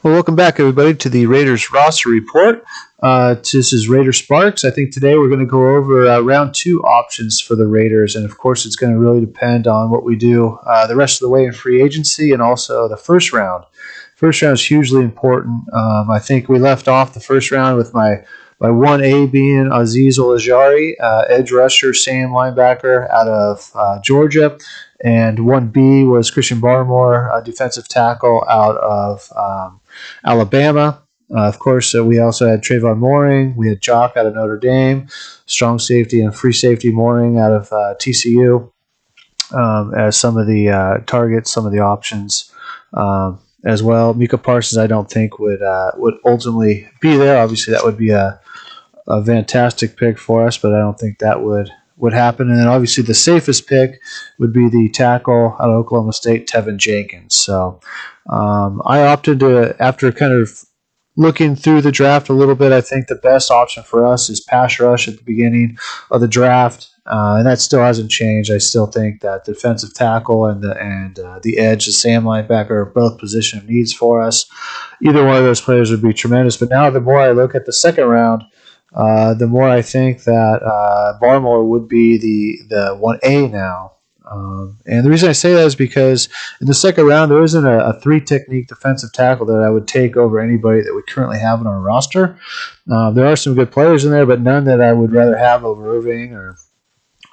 Well, welcome back, everybody, to the Raiders roster report. This is Raider Sparks. I think today we're going to go over round two options for the Raiders, and of course, it's going to really depend on what we do the rest of the way in free agency and also the first round. First round is hugely important. I think we left off the first round with my 1A being Azeez Ojulari, edge rusher, same linebacker out of Georgia. And 1B was Christian Barmore, a defensive tackle out of Alabama. Of course, we also had Trayvon Mooring. We had Jock out of Notre Dame, strong safety and free safety Mooring out of TCU as some of the targets, some of the options as well. Micah Parsons, I don't think would ultimately be there. Obviously, that would be a fantastic pick for us, but I don't think that would happen. And then obviously the safest pick would be the tackle out of Oklahoma State, Tevin Jenkins. So I opted to, after kind of looking through the draft a little bit, I think the best option for us is pass rush at the beginning of the draft. And that still hasn't changed. I still think that defensive tackle and the edge, the Sam linebacker, are both position of needs for us. Either one of those players would be tremendous. But now the more I look at the second round, the more I think that Barmore would be the 1A now. And the reason I say that is because in the second round, there isn't a three-technique defensive tackle that I would take over anybody that we currently have on our roster. There are some good players in there, but none that I would rather have over Irving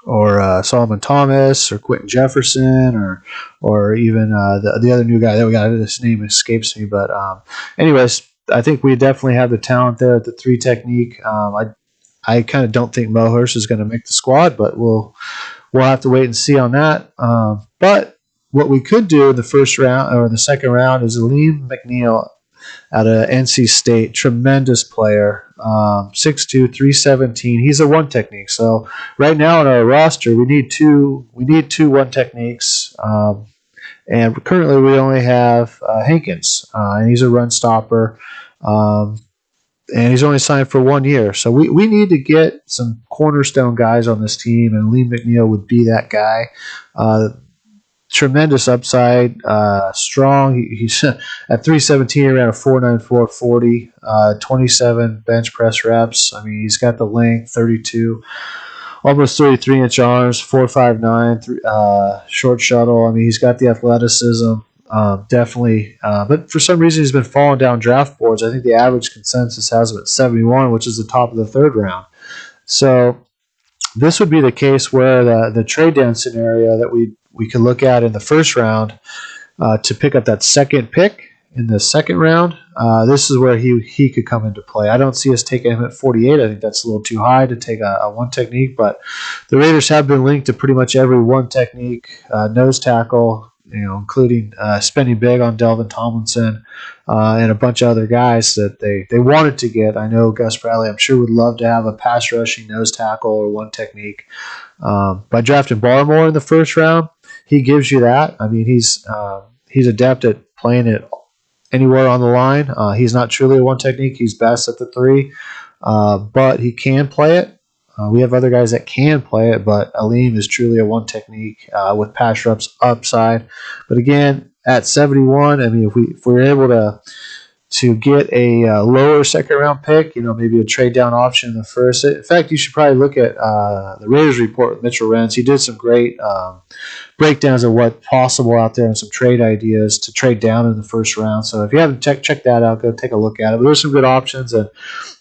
or Solomon Thomas or Quentin Jefferson or even the other new guy that we got. His name escapes me. But anyways, I think we definitely have the talent there at the three technique. I kind of don't think Mo Hurst is going to make the squad, but we'll have to wait and see on that. But what we could do in the first round or the second round is Liam McNeil out of NC State, tremendous player, 6'2", 317. He's a one technique. So right now on our roster, we need two one techniques. And currently we only have Hankins, and he's a run stopper. And he's only signed for 1 year. So we need to get some cornerstone guys on this team, and Lee McNeil would be that guy. Tremendous upside, strong. He's at 317 around a 4.94 40, 27 bench press reps. I mean, he's got the length, 32, almost 33-inch arms, 4.59, short shuttle. I mean, he's got the athleticism. Definitely, but for some reason he's been falling down draft boards. I think the average consensus has him at 71, which is the top of the third round. So this would be the case where the trade down scenario that we could look at in the first round to pick up that second pick in the second round. This is where he could come into play. I don't see us taking him at 48. I think that's a little too high to take a one technique, but the Raiders have been linked to pretty much every one technique nose tackle, including spending big on Delvin Tomlinson and a bunch of other guys that they wanted to get. I know Gus Bradley, I'm sure, would love to have a pass rushing nose tackle or one technique. By drafting Barmore in the first round, he gives you that. I mean, he's adept at playing it anywhere on the line. He's not truly a one technique. He's best at the three, but he can play it. We have other guys that can play it, but Aleem is truly a one technique with pass rush upside. But again, at 71, I mean, if we're able to get a lower second round pick, maybe a trade down option in the first. In fact, you should probably look at the Raiders report with Mitchell Renz. He did some great breakdowns of what's possible out there and some trade ideas to trade down in the first round. So if you haven't checked that out, go take a look at it. But there's some good options, and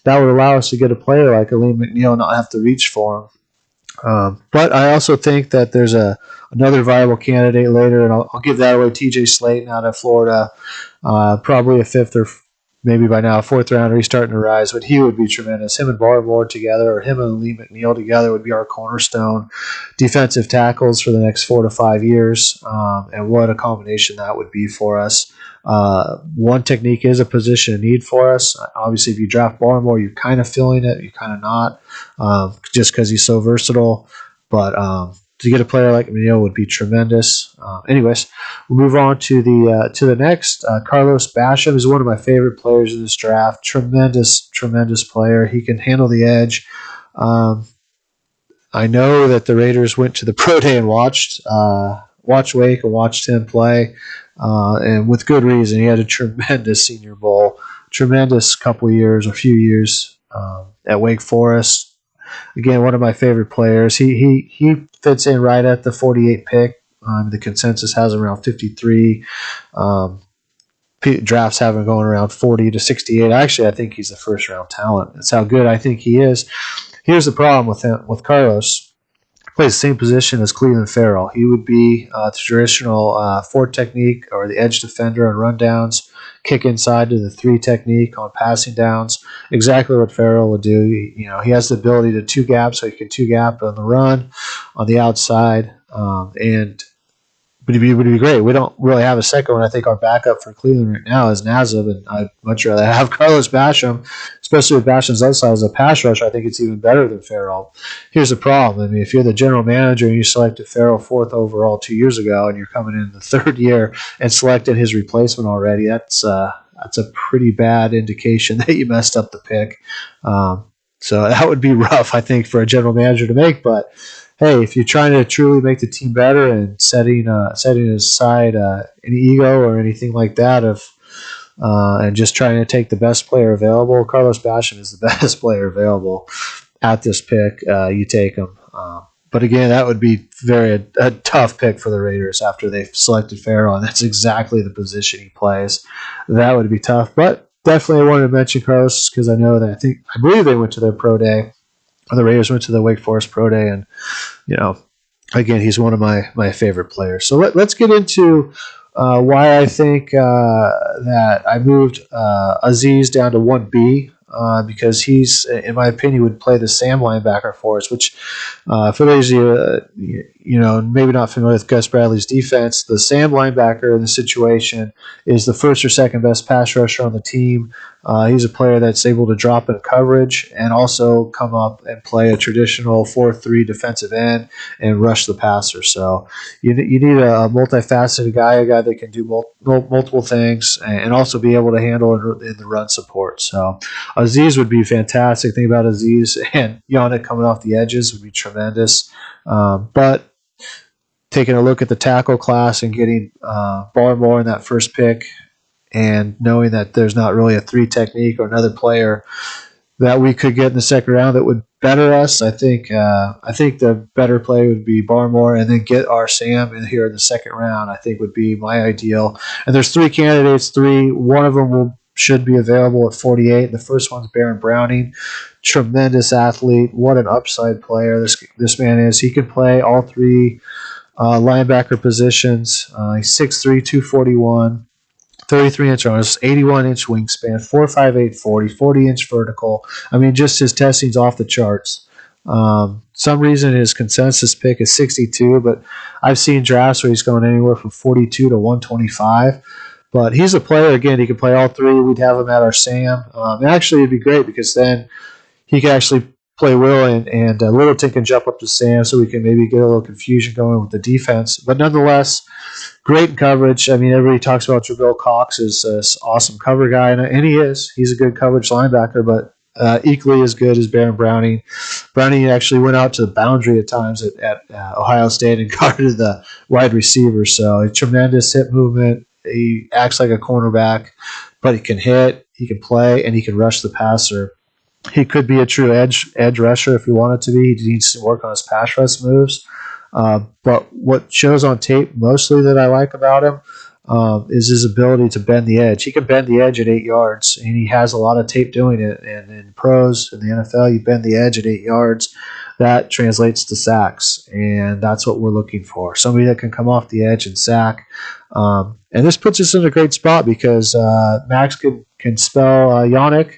that would allow us to get a player like Aleem McNeil and not have to reach for him. But I also think that there's another viable candidate later, and I'll give that away. TJ Slayton out of Florida, probably a fifth or maybe by now a fourth rounder. He's starting to rise, but he would be tremendous. Him and Barmore together, or him and Lee McNeil together, would be our cornerstone defensive tackles for the next 4 to 5 years. And what a combination that would be for us. One technique is a position of need for us. Obviously, if you draft Barmore, you're kind of feeling it, you're kind of not, just because he's so versatile. But to get a player like McNeil would be tremendous. Anyways, we'll move on to the next. Carlos Basham is one of my favorite players in this draft. Tremendous player. He can handle the edge. I know that the Raiders went to the pro day and watched Wake and watched him play. and with good reason. He had a tremendous Senior Bowl, tremendous a few years at Wake Forest. Again, one of my favorite players. He fits in right at the 48 pick. The consensus has him around 53. Drafts have him going around 40 to 68. Actually, I think he's a first round talent. That's how good I think he is. Here's the problem with Carlos. He plays the same position as Cleveland Farrell. He would be the traditional 4 technique or the edge defender on rundowns, kick inside to the 3 technique on passing downs. Exactly what Farrell would do. He has the ability to 2 gap, so he can 2 gap on the run, on the outside, and would be great. We don't really have a second one. I think our backup for Cleveland right now is Nazib, and I'd much rather have Carlos Basham, especially with Basham's upside as a pass rusher. I think it's even better than Farrell. Here's the problem. I mean, if you're the general manager and you selected Farrell 4th overall 2 years ago, and you're coming in the 3rd year and selected his replacement already, that's a pretty bad indication that you messed up the pick. So that would be rough, I think, for a general manager to make, but hey, if you're trying to truly make the team better and setting aside any ego or anything like that, and just trying to take the best player available, Carlos Basham is the best player available at this pick. You take him. But again, that would be a tough pick for the Raiders after they've selected Farrell, and that's exactly the position he plays. That would be tough. But definitely I wanted to mention Carlos because I believe they went to their pro day. The Raiders went to the Wake Forest Pro Day, and again, he's one of my favorite players. So let's get into why I think that I moved Aziz down to 1B because he's, in my opinion, would play the Sam linebacker for us. Which, for those of you, maybe not familiar with Gus Bradley's defense, the Sam linebacker in the situation is the first or second best pass rusher on the team. He's a player that's able to drop in coverage and also come up and play a traditional 4-3 defensive end and rush the passer. So you need a multifaceted guy, a guy that can do multiple things and also be able to handle in the run support. So Aziz would be fantastic. Think about Aziz and Yannick coming off the edges would be tremendous. But taking a look at the tackle class and getting Barmore in that first pick, and knowing that there's not really a 3 technique or another player that we could get in the second round that would better us, I think the better play would be Barmore, and then get our Sam in here in the second round. I think would be my ideal. And there's 3 candidates. One of them should be available at 48. The first one's Baron Browning, tremendous athlete. What an upside player this man is. He can play all 3 linebacker positions. He's 6'3", 241. 33-inch arms, 81-inch wingspan, 4'5", 40-inch vertical. I mean, just his testing's off the charts. Some reason his consensus pick is 62, but I've seen drafts where he's going anywhere from 42 to 125. But he's a player, again, he can play all 3. We'd have him at our Sam. Actually, it'd be great because then he can actually play Will, and Littleton can jump up to Sam, so we can maybe get a little confusion going with the defense. But nonetheless, great in coverage. I mean, everybody talks about Jabril Cox as this awesome cover guy, and he is. He's a good coverage linebacker, but equally as good as Baron Browning. Browning actually went out to the boundary at times at Ohio State and guarded the wide receiver. So a tremendous hip movement. He acts like a cornerback, but he can hit, he can play, and he can rush the passer. He could be a true edge rusher if he wanted to be. He needs to work on his pass rush moves. But what shows on tape mostly that I like about him is his ability to bend the edge. He can bend the edge at 8 yards, and he has a lot of tape doing it. And in pros, in the NFL, you bend the edge at 8 yards. That translates to sacks, and that's what we're looking for. Somebody that can come off the edge and sack. And this puts us in a great spot because Max can spell Yannick,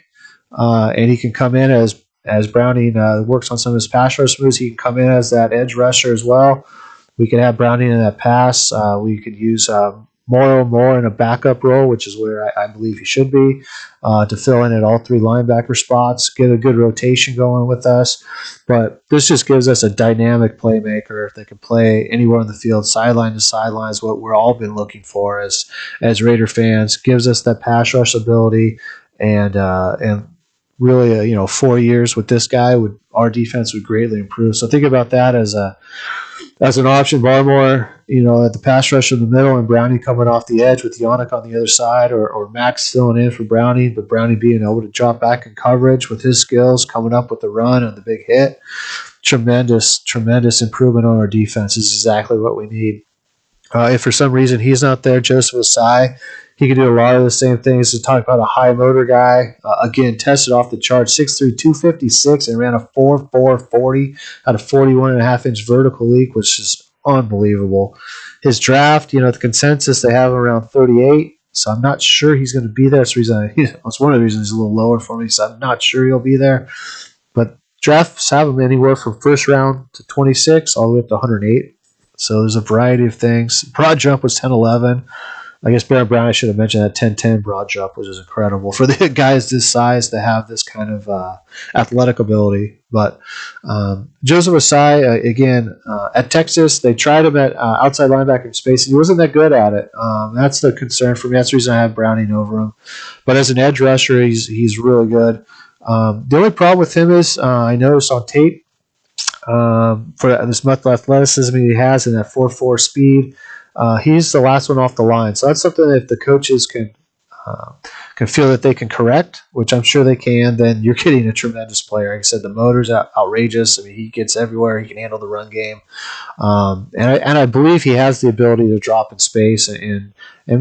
and he can come in as Browning works on some of his pass rush moves. He can come in as that edge rusher as well. We could have Browning in that pass. We could use more in a backup role, which is where I believe he should be, to fill in at all 3 linebacker spots, get a good rotation going with us. But this just gives us a dynamic playmaker that can play anywhere on the field, sideline to sideline, is what we're all been looking for as Raider fans. Gives us that pass rush ability, and really, 4 years with this guy, our defense would greatly improve. So think about that as As an option, Barmore, at the pass rush in the middle and Browning coming off the edge with Yannick on the other side, or Max filling in for Browning, but Browning being able to drop back in coverage with his skills, coming up with the run and the big hit. Tremendous improvement on our defense. This is exactly what we need. If for some reason he's not there, Joseph Asai, he can do a lot of the same things. To talk about a high motor guy, again, tested off the chart, 6'3", 256, and ran a 4.4 40 at a 41.5-inch vertical leap, which is unbelievable. His draft, the consensus, they have him around 38, so I'm not sure he's going to be there. That's one of the reasons he's a little lower for me, so I'm not sure he'll be there. But drafts have him anywhere from first round to 26 all the way up to 108. So there's a variety of things. Broad jump was 10.11. I guess Barrett Brown, I should have mentioned that 10.10 broad jump, which is incredible for the guys this size to have this kind of athletic ability. But Joseph Asai, again, at Texas, they tried him at outside linebacker space, and he wasn't that good at it. That's the concern for me. That's the reason I have Browning over him. But as an edge rusher, he's really good. The only problem with him is I noticed on tape, for this much athleticism he has and that 4.4 speed, he's the last one off the line. So that's something that if the coaches can feel that they can correct, which I'm sure they can, then you're getting a tremendous player. Like I said, the motor's outrageous. I mean, he gets everywhere. He can handle the run game. And I believe he has the ability to drop in space. And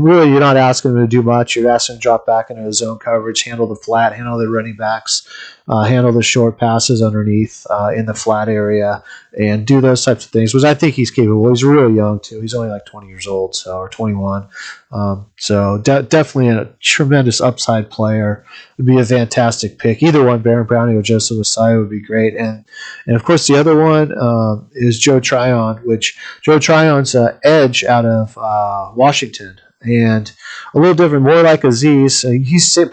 really, you're not asking him to do much. You're asking him to drop back into his zone coverage, handle the flat, handle the running backs, handle the short passes underneath in the flat area, and do those types of things, which I think he's capable. He's really young, too. He's only like 20 years old, or 21. So definitely a tremendous upside player. Would be a fantastic pick. Either one, Baron Browning or Joseph Asai, would be great. And of course, the other one is Joe Tryon, which Joe Tryon's edge out of Washington. And a little different, more like Aziz. He's 6'5",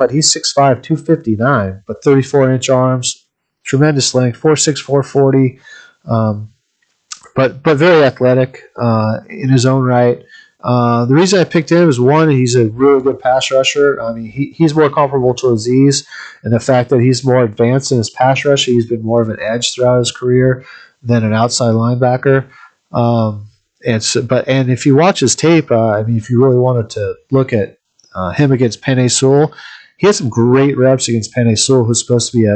259, but 34-inch arms, tremendous length, 4'6", 440, but very athletic in his own right. The reason I picked him is, one, he's a really good pass rusher. I mean, he's more comparable to Aziz, and the fact that he's more advanced in his pass rush, he's been more of an edge throughout his career than an outside linebacker. And if you watch his tape, if you really wanted to look at him against Penei Sewell, he had some great reps against Penei Sewell, who's supposed to be a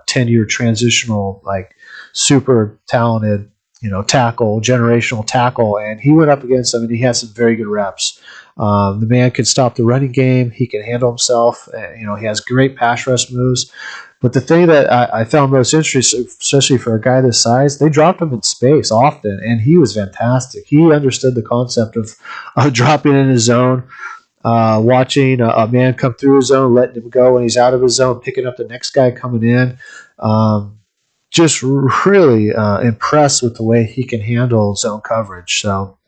10-year transitional, like, super talented, generational tackle, and he went up against him, and he had some very good reps. The man can stop the running game. He can handle himself. He has great pass rush moves. But the thing that I found most interesting, especially for a guy this size, they dropped him in space often, and he was fantastic. He understood the concept of dropping in his zone, watching a man come through his zone, letting him go when he's out of his zone, picking up the next guy coming in. Just really impressed with the way he can handle zone coverage. So,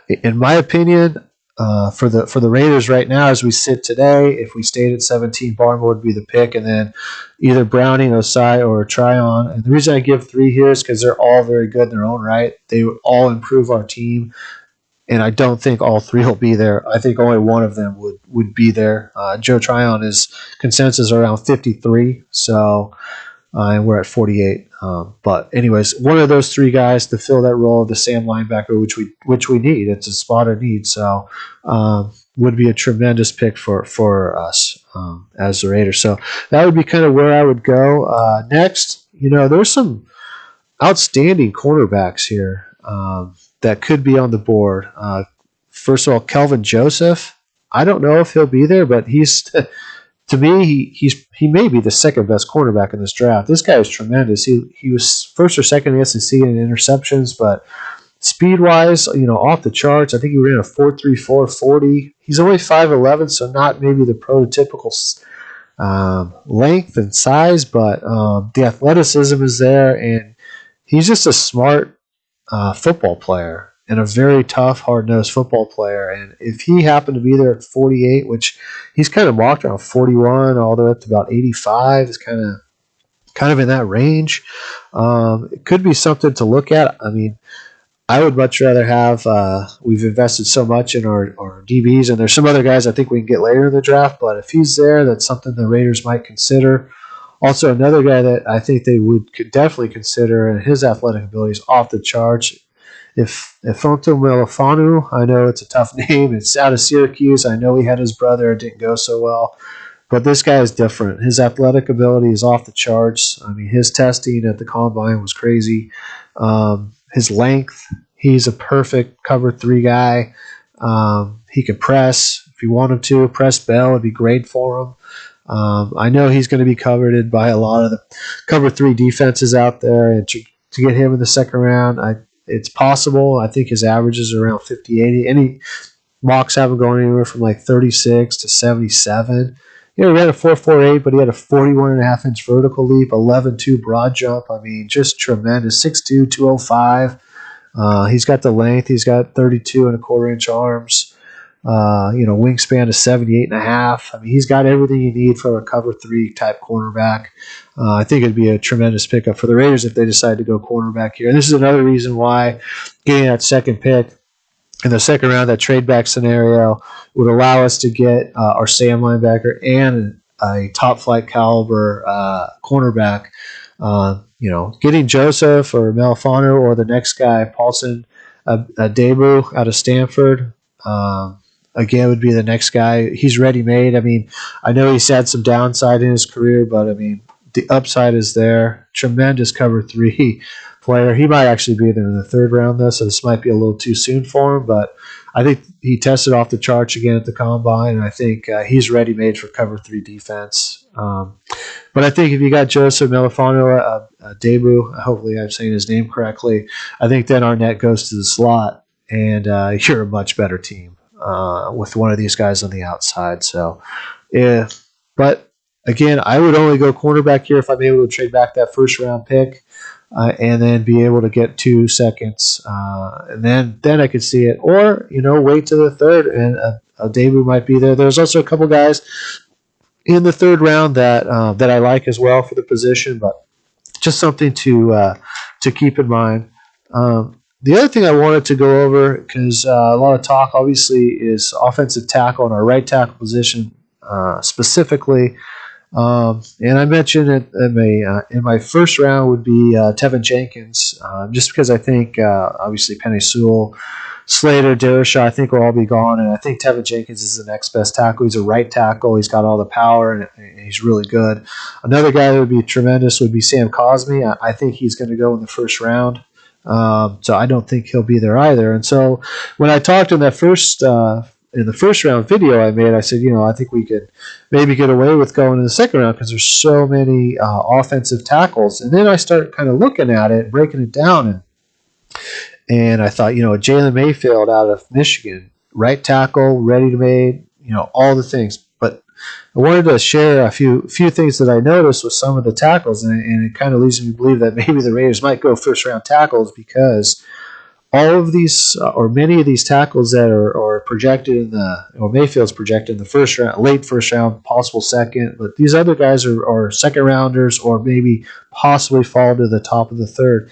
in my opinion, for the Raiders right now, as we sit today, if we stayed at 17, Barmore would be the pick, and then either Browning, Osai, or Tryon. And the reason I give 3 here is because they're all very good in their own right. They would all improve our team, and I don't think all 3 will be there. I think only one of them would be there. Joe Tryon is consensus around 53, so and we're at 48. But anyways, one of those 3 guys to fill that role of the Sam linebacker, which we need. It's a spot of need. So would be a tremendous pick for us as the Raiders. So that would be kind of where I would go. Next, there's some outstanding cornerbacks here that could be on the board. First of all, Kelvin Joseph. I don't know if he'll be there, but he's to me, he may be the second best cornerback in this draft. This guy is tremendous. He was first or second in the SEC in interceptions, but speed-wise, off the charts. I think he ran a 4.34 40. He's only 5'11", so not maybe the prototypical length and size, but the athleticism is there, and he's just a smart football player and a very tough, hard-nosed football player. And if he happened to be there at 48, which he's kind of mocked around 41 all the way up to about 85, is kind of in that range. It could be something to look at. I mean, I would much rather have we've invested so much in our DBs, and there's some other guys I think we can get later in the draft, but if he's there, that's something the Raiders might consider. Also, another guy that I think they could definitely consider, and his athletic ability is off the charts, Ifonto Melifanu, I know it's a tough name. It's out of Syracuse. I know he had his brother. It didn't go so well. But this guy is different. His athletic ability is off the charts. I mean, his testing at the combine was crazy. His length, he's a perfect cover 3 guy. He can press if you want him to. Press Bell would be great for him. I know he's going to be coveted by a lot of the cover 3 defenses out there, and to get him in the second round, it's possible. I think his average is around 50, 80. Any mocks have him going anywhere from like 36 to 77. He ran a 4.48, but he had a 41.5-inch vertical leap, 11.2 broad jump. I mean, just tremendous. 6'2", 205. He's got the length. He's got 32.25-inch arms. Wingspan is 78.5. I mean, he's got everything you need for a cover 3 type cornerback. I think it'd be a tremendous pickup for the Raiders if they decide to go cornerback here. And this is another reason why getting that second pick in the second round, that trade back scenario, would allow us to get our Sam linebacker and a top flight caliber cornerback. Getting Joseph or Melifano or the next guy, Paulson Debu out of Stanford, again, would be the next guy. He's ready-made. I mean, I know he's had some downside in his career, but, I mean, the upside is there. Tremendous cover 3 player. He might actually be there in the third round, though, so this might be a little too soon for him, but I think he tested off the charts again at the combine, and I think he's ready-made for cover 3 defense. But I think if you got Joseph Melifano, Debu, hopefully I'm saying his name correctly, I think then Arnett goes to the slot, and you're a much better team with one of these guys on the outside. So, yeah. But, again, I would only go cornerback here if I'm able to trade back that first-round pick. And then be able to get 2 seconds, and then I could see it. Or, wait to the third, and a Debu might be there. There's also a couple guys in the third round that I like as well for the position, but just something to keep in mind. The other thing I wanted to go over, because a lot of talk, obviously, is offensive tackle and our right tackle position specifically. And I mentioned it in my first round would be Tevin Jenkins, just because I think obviously Penei Sewell, Slater, Derrishaw, I think will all be gone, and I think Tevin Jenkins is the next best tackle. He's a right tackle. He's got all the power, and he's really good. Another guy that would be tremendous would be Sam Cosmi. I think he's going to go in the first round, so I don't think he'll be there either. And so when I talked in that in the first round video I made, I said, I think we could maybe get away with going in the second round because there's so many offensive tackles. And then I started kind of looking at it, breaking it down, and I thought, Jalen Mayfield out of Michigan, right tackle, ready to made, all the things. But I wanted to share a few things that I noticed with some of the tackles, and it kind of leads me to believe that maybe the Raiders might go first round tackles because all of these, or many of these tackles that are projected or Mayfield's projected in the first round, late first round, possible second, but these other guys are second rounders or maybe possibly fall to the top of the third.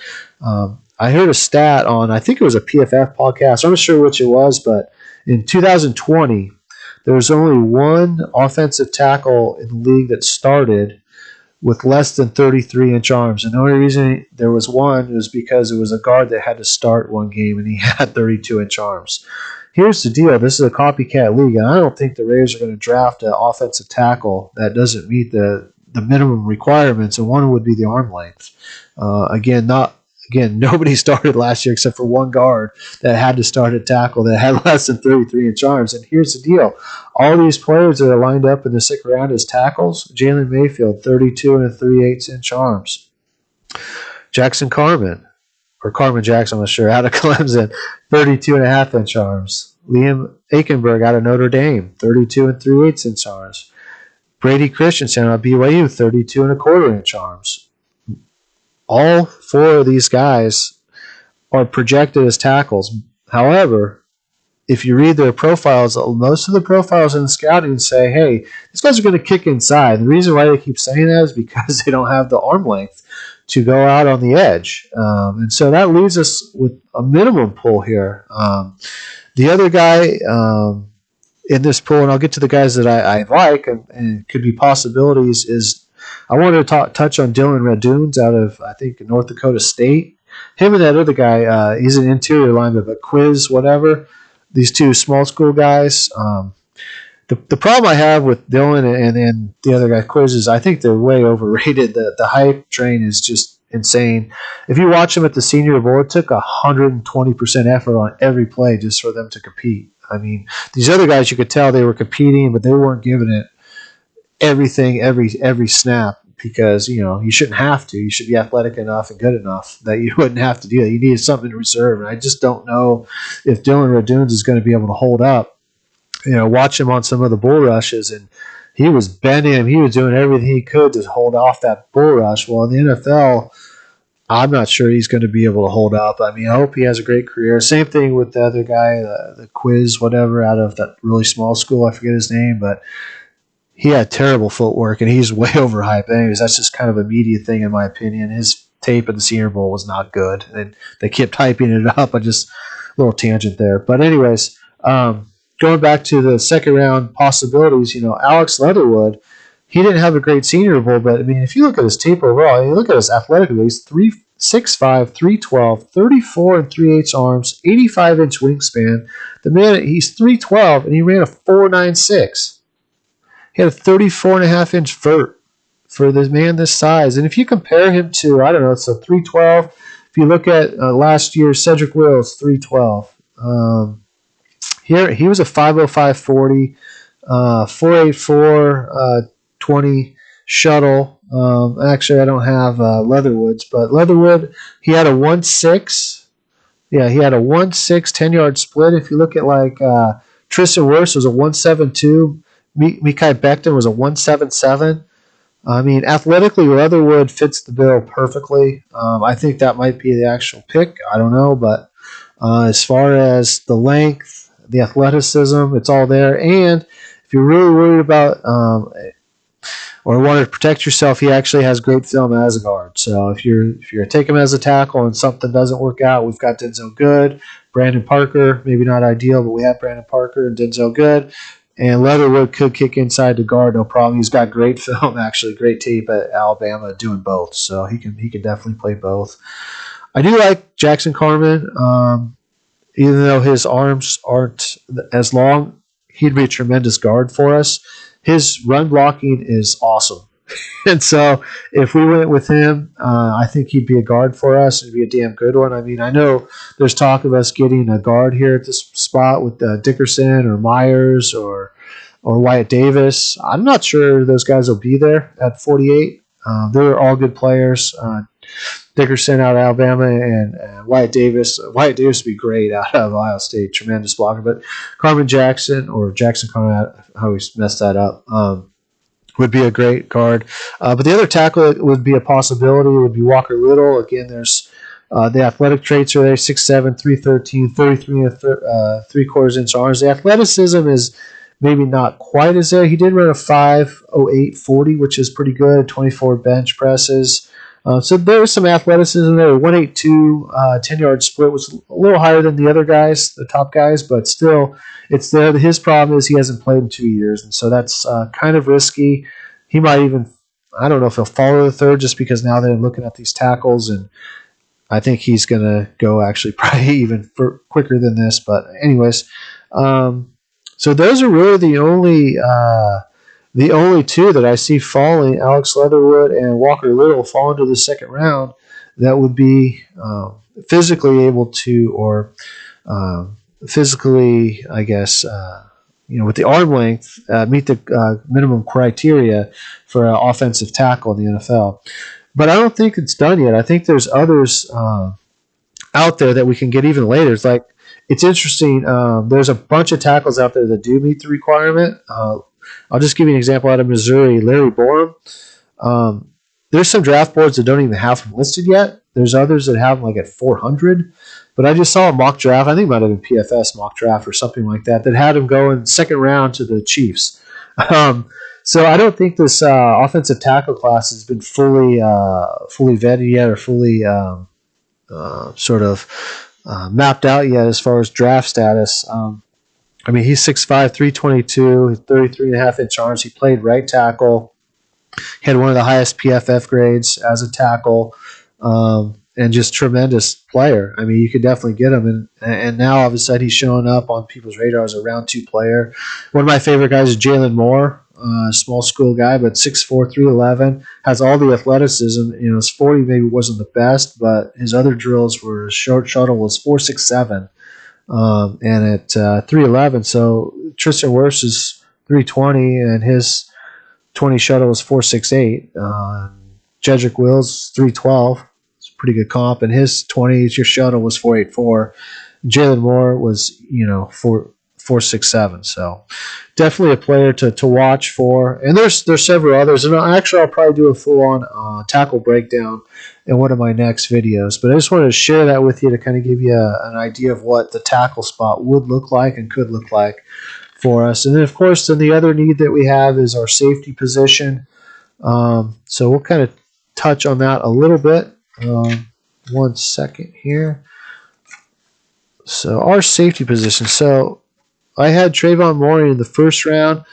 I heard a stat on, I think it was a PFF podcast, I'm not sure which it was, but in 2020, there was only one offensive tackle in the league that started with less than 33-inch arms. And the only reason there was one was because it was a guard that had to start one game, and he had 32-inch arms. Here's the deal. This is a copycat league, and I don't think the Raiders are going to draft an offensive tackle that doesn't meet the minimum requirements, and one would be the arm length. Again, nobody started last year except for one guard that had to start at tackle that had less than 33-inch arms. And here's the deal. All these players that are lined up in the second round as tackles, Jalen Mayfield, 32 and 3/8-inch arms. Jackson Carman, or Carman Jackson, I'm not sure, out of Clemson, 32.5-inch arms. Liam Aikenberg out of Notre Dame, 32 and 3/8-inch arms. Brady Christensen out of BYU, 32 and 1/4-inch arms. All 4 of these guys are projected as tackles. However, if you read their profiles, most of the profiles in scouting say, hey, these guys are going to kick inside. The reason why they keep saying that is because they don't have the arm length to go out on the edge. And so that leaves us with a minimum pull here. The other guy in this pool, and I'll get to the guys that I like and could be possibilities, is I wanted to touch on Dylan Radunes out of, I think, North Dakota State. him and that other guy, he's an interior lineman, but Quiz, whatever, these two small school guys. The problem I have with Dylan and the other guy, Quiz, is I think they're way overrated. The hype train is just insane. If you watch them at the Senior Bowl, it took 120% effort on every play just for them to compete. I mean, these other guys, you could tell they were competing, but they weren't giving it everything every snap because, you shouldn't have to. You should be athletic enough and good enough that you wouldn't have to do that. You needed something in reserve, and I just don't know if Dylan Radunes is going to be able to hold up. Watch him on some of the bull rushes, and he was bending him. He was doing everything he could to hold off that bull rush. Well, in the NFL, I'm not sure he's going to be able to hold up. I mean, I hope he has a great career. Same thing with the other guy, the Quiz, whatever, out of that really small school. I forget his name, but he had terrible footwork, and he's way overhyped. Anyways, that's just kind of a media thing, in my opinion. His tape in the Senior Bowl was not good, and they kept hyping it up. A little tangent there. But anyways, going back to the second round possibilities, Alex Leatherwood, he didn't have a great Senior Bowl, but I mean, if you look at his tape overall, you look at his athletic abilities, 6'5", 312, 34 and 3/8 arms, 85-inch wingspan. The man, he's 312, and he ran a 4.96. He had a 34.5-inch vert for this man this size. And if you compare him to, I don't know, it's a 312. If you look at last year, Cedric Wills, 312. Here he was a 505 40, 484 20 shuttle. Actually, I don't have Leatherwood's, but Leatherwood, he had a 1.6. Yeah, he had a 1.6 10-yard split. If you look at Tristan Wirfs was a 1.72. Mekhi Becton was a 1.77. I mean, athletically, Leatherwood fits the bill perfectly. I think that might be the actual pick. I don't know, but as far as the length, the athleticism, it's all there. And if you're really worried about or wanted to protect yourself, he actually has great film as a guard. So if you're taking him as a tackle and something doesn't work out, we've got Denzel Good, Brandon Parker, maybe not ideal, but we have Brandon Parker and Denzel Good. And Leatherwood could kick inside the guard, no problem. He's got great film, actually, great tape at Alabama doing both. So he can definitely play both. I do like Jackson Carman. Even though his arms aren't as long, he'd be a tremendous guard for us. His run blocking is awesome. And so if we went with him, I think he'd be a guard for us. It'd be a damn good one. I mean, I know there's talk of us getting a guard here at this spot with Dickerson or Myers or Wyatt Davis. I'm not sure those guys will be there at 48. They're all good players. Dickerson out of Alabama and Wyatt Davis. Wyatt Davis would be great out of Ohio State. Tremendous blocker. But Carman Jackson, or Jackson Carman, I always messed that up, would be a great guard. But the other tackle would be a possibility. It would be Walker Little. Again, there's the athletic traits are there, 6'7", 313, 33 and 3/4 inch arms. The athleticism is maybe not quite as there. He did run a 5.08 40, which is pretty good, 24 bench presses. So there was some athleticism there. 182 10-yard split was a little higher than the other guys, the top guys, but still, it's there. His problem is he hasn't played in 2 years, and so that's kind of risky. He might even, I don't know if he'll fall to the third just because now they're looking at these tackles, and I think he's going to go actually probably even quicker than this. But anyways, so those are really the only two that I see falling, Alex Leatherwood and Walker Little, fall into the second round that would be physically able to, or physically, I guess, with the arm length, meet the minimum criteria for an offensive tackle in the NFL. But I don't think it's done yet. I think there's others out there that we can get even later. It's interesting. There's a bunch of tackles out there that do meet the requirement. I'll just give you an example out of Missouri. Larry Borum. There's some draft boards that don't even have him listed yet. There's others that have him at 400. But I just saw a mock draft. I think it might have been PFS mock draft or something like that had him go in second round to the Chiefs. So I don't think this offensive tackle class has been fully vetted yet or fully mapped out yet as far as draft status. I mean, he's 6'5", 322, 33.5-inch arms. He played right tackle. He had one of the highest PFF grades as a tackle. and just tremendous player. I mean, you could definitely get him, and now all of a sudden he's showing up on people's radar as a round 2 player. One of my favorite guys is Jalen Moore, small school guy, but 6'4", 311, has all the athleticism. His 40 maybe wasn't the best, but his other drills were short shuttle was 4.67, and at 311. So Tristan Wirfs is 320, and his 20 shuttle was 4.68. Jedrick Wills 312. It's a pretty good comp, and his 20 your shuttle was 4.84. Jalen Moore was 4.67. So definitely a player to watch for. And there's several others, and actually I'll probably do a full on tackle breakdown in one of my next videos. But I just wanted to share that with you to kind of give you an idea of what the tackle spot would look like and could look like for us. And then of course, then the other need that we have is our safety position. So we'll kind of touch on that a little bit. 1 second here. So our safety position. So I had Trayvon Moore in the first round.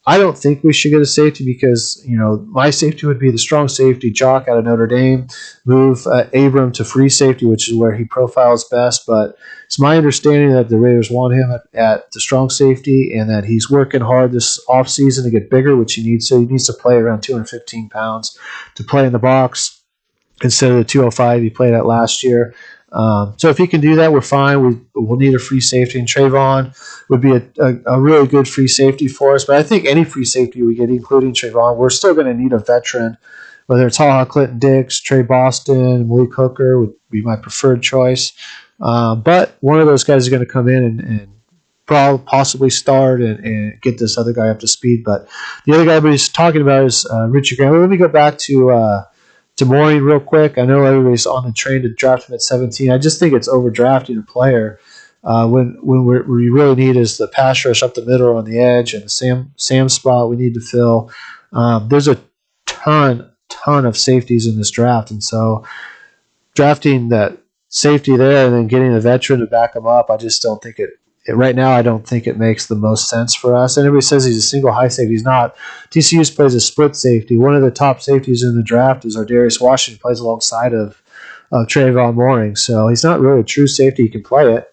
I don't think we should get a safety because, my safety would be the strong safety, Jock out of Notre Dame, move Abram to free safety, which is where he profiles best. But it's my understanding that the Raiders want him at the strong safety and that he's working hard this offseason to get bigger, which he needs. So he needs to play around 215 pounds to play in the box instead of the 205 he played at last year. So if he can do that, we're fine. We'll need a free safety, and Trayvon would be a really good free safety for us. But I think any free safety we get, including Trayvon, we're still going to need a veteran, whether it's Clinton Dix, Trey Boston, Malik Hooker would be my preferred choice. But one of those guys is going to come in and probably possibly start and get this other guy up to speed. But the other guy everybody's talking about is Richard Grant. Let me go back to Maureen real quick. I know everybody's on the train to draft him at 17. I just think it's overdrafting a player when we really need is the pass rush up the middle on the edge and the Sam spot we need to fill. There's a ton of safeties in this draft, and so drafting that safety there and then getting a veteran to back him up, I just don't think right now I don't think it makes the most sense for us. And everybody says he's a single high safety. He's not. TCU plays a split safety. One of the top safeties in the draft is our Darius Washington, plays alongside of Trayvon Mooring. So he's not really a true safety. He can play it,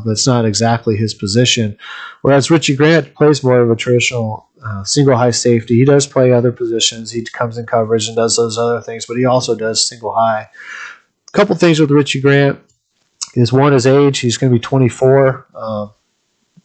but it's not exactly his position. Whereas Richie Grant plays more of a traditional single high safety. He does play other positions. He comes in coverage and does those other things, but he also does single high. A couple things with Richie Grant is one, his age. He's going to be 24.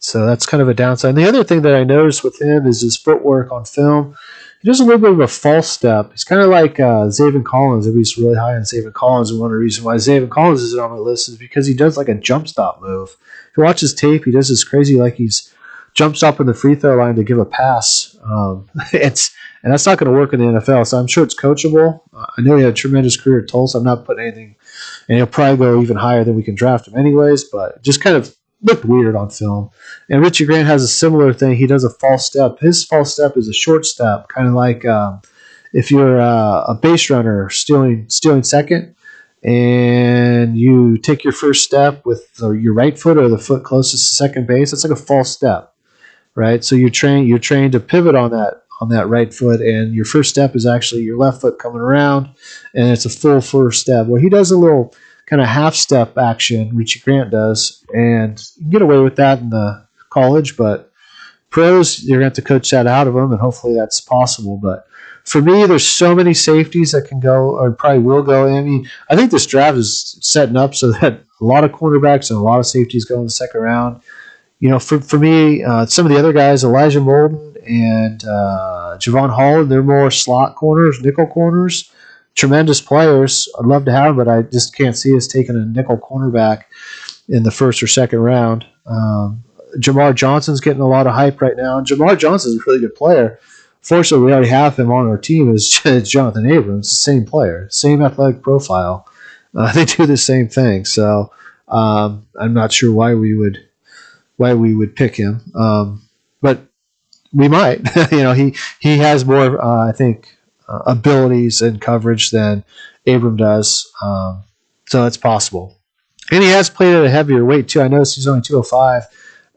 So that's kind of a downside. And the other thing that I noticed with him is his footwork on film. He does a little bit of a false step. He's kind of like Zaven Collins. Everybody's really high on Zaven Collins, and one of the reasons why Zaven Collins isn't on my list is because he does like a jump stop move. If you watch his tape, he does this crazy, like he's jumps up in the free throw line to give a pass. And that's not going to work in the NFL, so I'm sure it's coachable. I know he had a tremendous career at Tulsa. I'm not putting anything, and he'll probably go even higher than we can draft him anyways, but just kind of looked weird on film. And Richie Grant has a similar thing. He does a false step. His false step is a short step, kind of like if you're a base runner stealing second, and you take your first step with your right foot or the foot closest to second base. That's like a false step, right? So you're trained to pivot on that right foot, and your first step is actually your left foot coming around, and it's a full first step. Well, he does a little kind of half step action, Richie Grant does, and you can get away with that in the college, but pros, you're going to have to coach that out of them, and hopefully that's possible. But for me, there's so many safeties that can go or probably will go. I mean, I think this draft is setting up so that a lot of cornerbacks and a lot of safeties go in the second round. For me, some of the other guys, Elijah Molden and Javon Holland, they're more slot corners, nickel corners. Tremendous players. I'd love to have them, but I just can't see us taking a nickel cornerback in the first or second round. Jamar Johnson's getting a lot of hype right now. And Jamar Johnson's a really good player. Fortunately, we already have him on our team as Jonathan Abrams, the same player, same athletic profile. They do the same thing. So I'm not sure why we would pick him, but we might. He has more, I think, abilities and coverage than Abram does, so it's possible. And he has played at a heavier weight too. I noticed he's only 205,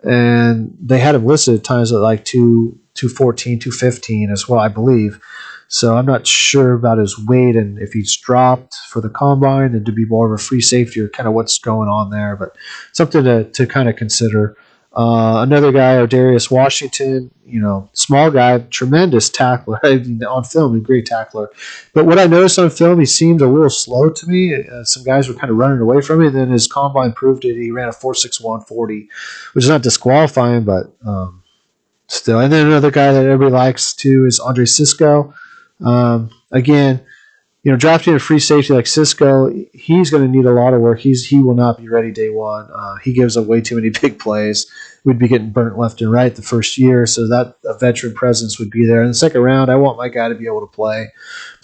and they had him listed at times at like 214, 215 as well, I believe. So I'm not sure about his weight and if he's dropped for the combine and to be more of a free safety or kind of what's going on there, but something to kind of consider. Another guy, Darius Washington, small guy, tremendous tackler. On film, a great tackler. But what I noticed on film, he seemed a little slow to me. Some guys were kind of running away from him, and then his combine proved it. He ran a 4.61 40, which is not disqualifying, but still. And then another guy that everybody likes too is Andre Cisco. Again, drafting a free safety like Cisco, he's going to need a lot of work. He will not be ready day one. He gives up way too many big plays. We'd be getting burnt left and right the first year, so that a veteran presence would be there. In the second round, I want my guy to be able to play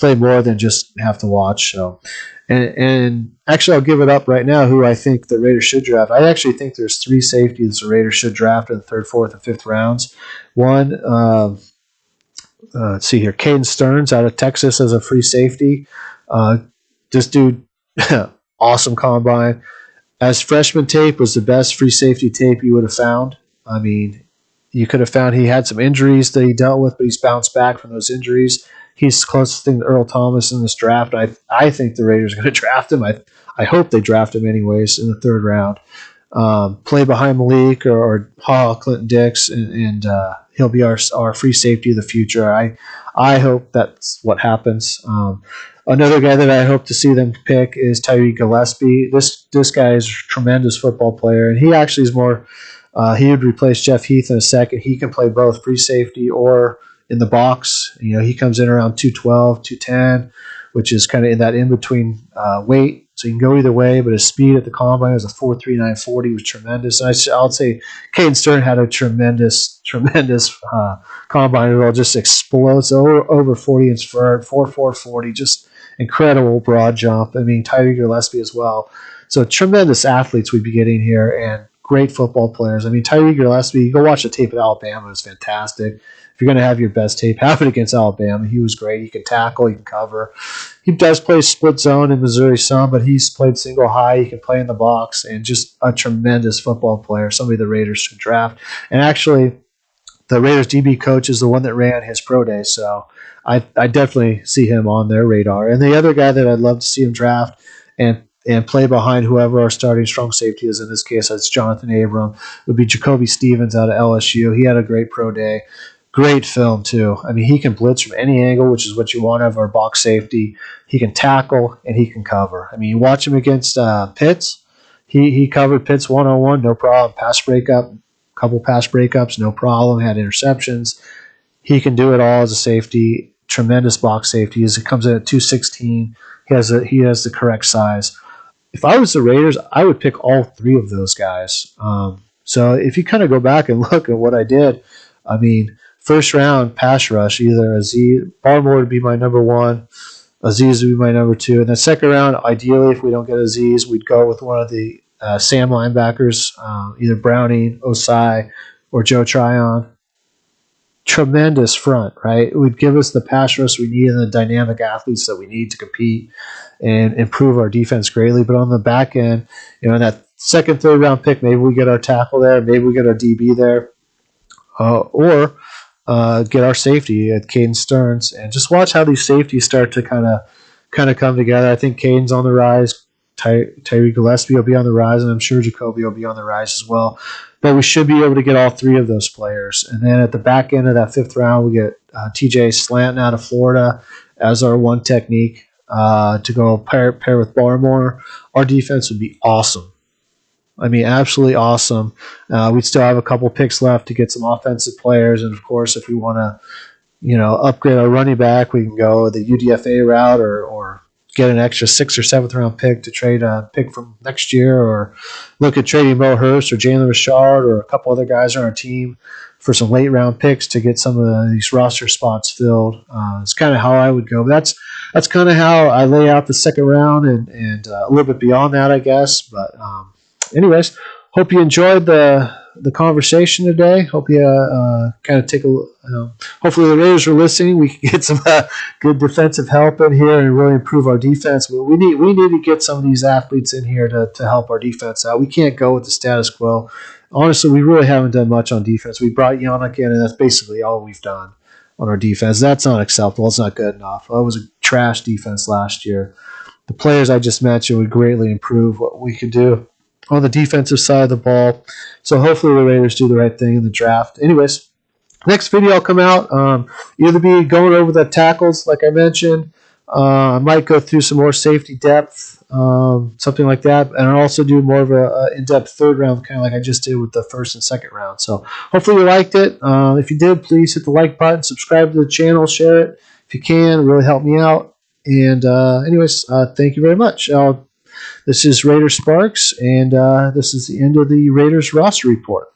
more than just have to watch. So, and actually, I'll give it up right now. Who I think the Raiders should draft. I actually think there's 3 safeties the Raiders should draft in the 3rd, 4th, and 5th rounds. One. Let's see here. Caden Stearns out of Texas as a free safety. This dude, awesome combine. As freshman tape was the best free safety tape you would have found. I mean, you could have found he had some injuries that he dealt with, but he's bounced back from those injuries. He's closest thing to Earl Thomas in this draft. I think the Raiders are going to draft him. I hope they draft him anyways in the 3rd round. Play behind Malik or Clinton Dix, and he'll be our free safety of the future. I hope that's what happens. Another guy that I hope to see them pick is Tyree Gillespie. This guy is a tremendous football player, and he actually is more. He would replace Jeff Heath in a second. He can play both free safety or in the box. He comes in around 212, 210, which is kind of in that in between weight. So you can go either way, but his speed at the combine was a 4.39 40 was tremendous. And I'll say Caden Stern had a tremendous combine. It all just explodes over 40 inch vert, 4.4 40, just incredible broad jump. I mean, Tyree Gillespie as well. So tremendous athletes we'd be getting here and great football players. I mean, Tyree Gillespie, go watch the tape at Alabama. It was fantastic. If you're going to have your best tape, have it against Alabama. He was great. He can tackle. He can cover. He does play split zone in Missouri some, but he's played single high. He can play in the box, and just a tremendous football player, somebody the Raiders should draft. And actually, the Raiders DB coach is the one that ran his pro day, so I definitely see him on their radar. And the other guy that I'd love to see him draft and play behind whoever our starting strong safety is, in this case, that's Jonathan Abram, would be Jacoby Stevens out of LSU. He had a great pro day. Great film, too. I mean, he can blitz from any angle, which is what you want out of our box safety. He can tackle, and he can cover. I mean, you watch him against Pitts. He covered Pitts one-on-one, no problem. Couple pass breakups, no problem. Had interceptions. He can do it all as a safety. Tremendous box safety. He comes in at 216. He has the correct size. If I was the Raiders, I would pick all 3 of those guys. So if you kind of go back and look at what I did, I mean, first round pass rush, either Aziz, Barmore would be my number 1, Aziz would be my number 2, and then second round, ideally, if we don't get Aziz, we'd go with one of the Sam linebackers, either Browning, Osai, or Joe Tryon. Tremendous front, right? It would give us the pass rush we need and the dynamic athletes that we need to compete and improve our defense greatly. But on the back end, in that second, third round pick, maybe we get our tackle there, maybe we get our DB there, or get our safety at Caden Stearns, and just watch how these safeties start to kind of come together. I think Caden's on the rise. Tyree Gillespie will be on the rise, and I'm sure Jacoby will be on the rise as well. But we should be able to get all 3 of those players. And then at the back end of that 5th round, we get TJ Slanton out of Florida as our one technique to go pair with Barmore. Our defense would be awesome. I mean, absolutely awesome. We'd still have a couple picks left to get some offensive players. And, of course, if we want to, upgrade our running back, we can go the UDFA route or get an extra 6th or 7th round pick to trade a pick from next year, or look at trading Mo Hurst or Jalen Richard or a couple other guys on our team for some late round picks to get some of these roster spots filled. It's kind of how I would go. But that's kind of how I lay out the second round and a little bit beyond that, I guess. But anyways, hope you enjoyed the conversation today. Hope you kind of take hopefully the Raiders are listening. We can get some good defensive help in here and really improve our defense. But we need to get some of these athletes in here to help our defense out. We can't go with the status quo. Honestly, we really haven't done much on defense. We brought Yannick in, and that's basically all we've done. on our defense. That's not acceptable. It's not good enough. It was a trash defense last year. The players I just mentioned would greatly improve what we could do on the defensive side of the ball. So hopefully the Raiders do the right thing in the draft. Anyways, next video will come out. Either be going over the tackles, like I mentioned. I might go through some more safety depth, something like that. And I'll also do more of a in-depth third round, kind of like I just did with the first and second round. So hopefully you liked it. If you did, please hit the like button, subscribe to the channel, share it if you can. It really help me out. And anyways, thank you very much. This is Raider Sparks, and this is the end of the Raiders roster report.